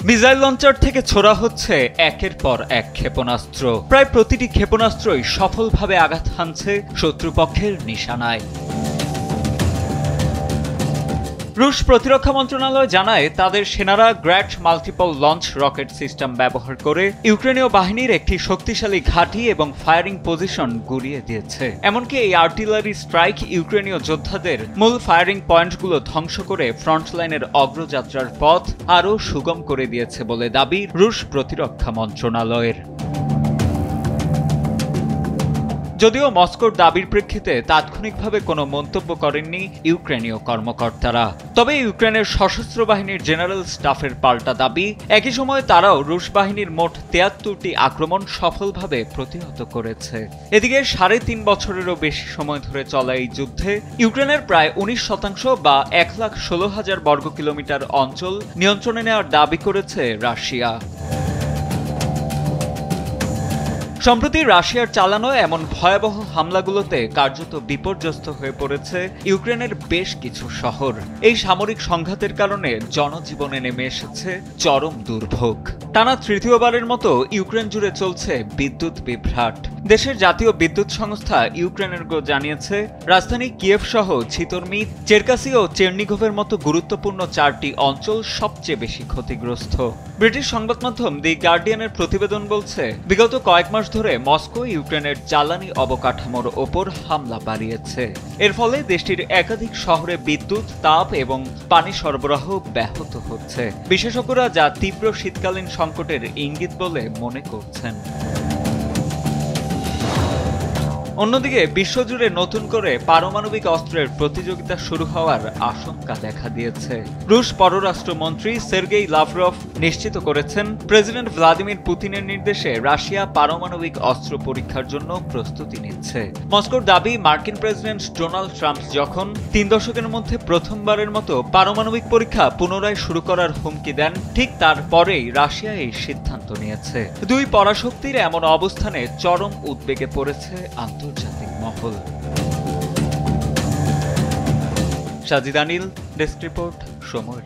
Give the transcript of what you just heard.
Missile launcher থেকে ছোড়া হচ্ছে একের পর এক ক্ষেপণাস্ত্র। প্রায় প্রতিটি ক্ষেপণাস্ত্রই সফলভাবে আঘাত হানছে শত্রুপক্ষের নিশানায়। রুশ প্রতিরক্ষা মন্ত্রণালয় জানায়, তাদের সেনারা grad multiple launch rocket system ব্যবহার করে ইউক্রেনীয় বাহিনীর একটি শক্তিশালী ঘাঁটি এবং ফায়ারিং পজিশন গুড়িয়ে দিয়েছে। এমনকি এই আর্টিলারি স্ট্রাইক ইউক্রেনীয় যোদ্ধাদের মূল ফায়ারিং পয়েন্টগুলো ধ্বংস করে ফ্রন্টলাইনের অগ্রযাত্রার পথ আরও সুগম করে দিয়েছে বলে দাবি রুশ প্রতিরক্ষা মন্ত্রণালয়ের। যদিও মস্কোর দাবির প্রেক্ষিতে তাৎক্ষণিকভাবে কোনো মন্তব্য করেননি ইউক্রেনীয় কর্মকর্তারা। তবে ইউক্রেনের সশস্ত্র বাহিনীর জেনারেল স্টাফের পাল্টা দাবি, একই সময়ে তারাও রুশ বাহিনীর মোট ৭৩টি আক্রমণ সফলভাবে প্রতিহত করেছে। এদিকে ৩.৫ বছরেরও বেশি সময় ধরে চলা এই যুদ্ধে ইউক্রেনের প্রায় ১৯% বা ১,১৬,০০০ বর্গ কিলোমিটার অঞ্চল নিয়ন্ত্রণে নেওয়ার দাবি করেছে রাশিয়া। সম্প্রতি রাশিয়ার চালানো এমন ভয়াবহ হামলাগুলোতে কার্যত বিপর্যস্ত হয়ে পড়েছে ইউক্রেনের বেশ কিছু শহর। এই সামরিক সংঘাতের কারণে জনজীবনে নেমে এসেছে চরম দুর্ভোগ। টানা তৃতীয়বারের মতো ইউক্রেন জুড়ে চলছে বিদ্যুৎ বিভ্রাট। দেশের জাতীয় বিদ্যুৎ সংস্থা ইউক্রেনেরগো জানিয়েছে, রাজধানী কিয়েভ সহ ছিতরমি, চেরকাসি ও চেরনিগোভের মতো গুরুত্বপূর্ণ 4টি অঞ্চল সবচেয়ে বেশি ক্ষতিগ্রস্ত। ব্রিটিশ সংবাদ মাধ্যম দি গার্ডিয়ানের প্রতিবেদন বলছে, বিগত কয়েক মাস ধরে মস্কো ইউক্রেনের জ্বালানি অবকাঠামোর ওপর হামলা বাড়িয়েছে। এর ফলে দেশটির একাধিক শহরে বিদ্যুৎ, তাপ এবং পানি সরবরাহ ব্যাহত হচ্ছে। বিশেষজ্ঞরা যা তীব্র শীতকালীন সংকটের ইঙ্গিত বলে মনে করছেন। অন্যদিকে বিশ্বজুড়ে নতুন করে পারমাণবিক অস্ত্রের প্রতিযোগিতা শুরু হওয়ার আশঙ্কা দেখা দিয়েছে। রুশ পররাষ্ট্রমন্ত্রী সের্গেই লাভরভ নিশ্চিত করেছেন, প্রেসিডেন্ট ভ্লাদিমির পুতিনের নির্দেশে রাশিয়া পারমাণবিক অস্ত্র পরীক্ষার জন্য প্রস্তুতি নিচ্ছে। মস্কোর দাবি, মার্কিন প্রেসিডেন্ট ডোনাল্ড ট্রাম্প যখন 3 দশকের মধ্যে প্রথমবারের মতো পারমাণবিক পরীক্ষা পুনরায় শুরু করার হুমকি দেন, ঠিক তারপরেই রাশিয়া এই সিদ্ধান্ত নিয়েছে। দুই পরাশক্তির এমন অবস্থানে চরম উদ্বেগে পড়েছে আন্তর্জাতিক মহল। সাজিদ আনিল, ডেস্ক রিপোর্ট, সময়।